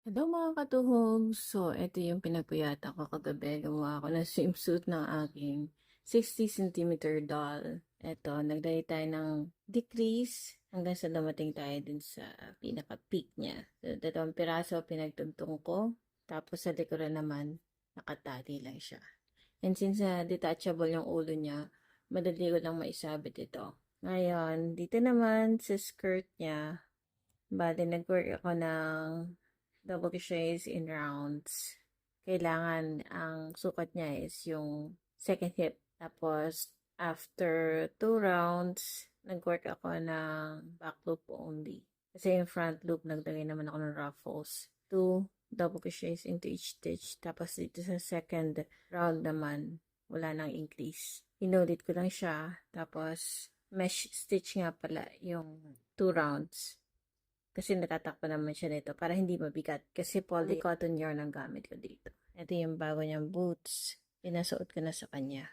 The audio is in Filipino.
Hello mga katuhog! So, ito yung pinagpuyatan ko kagabi. Gumawa ako ng swimsuit ng aking 60 cm doll. Ito, nagdali tayo ng decrease hanggang sa dumating tayo dun sa pinaka-peak niya. So, 2 piraso pinagtugtong ko. Tapos sa likuran naman, nakatali lang siya. And since detachable yung ulo niya, madali ko lang maisabit ito. Ngayon, dito naman sa skirt niya, bali nag-work ako ng double crochets in rounds. Kailangan ang sukat niya is yung second hip. Tapos, after 2 rounds, nag-work ako ng back loop only. Kasi yung front loop, nagdagay naman ako ng ruffles. 2 double crochets into each stitch. Tapos dito sa second round naman, wala nang increase. Inulit ko lang siya. Tapos, mesh stitch nga pala yung 2 rounds. Kasi natatakpan naman siya nito para hindi mabigat. Kasi poly cotton yarn ang gamit ko dito. Ito yung bago niyang boots. Pinasuot ko na sa kanya.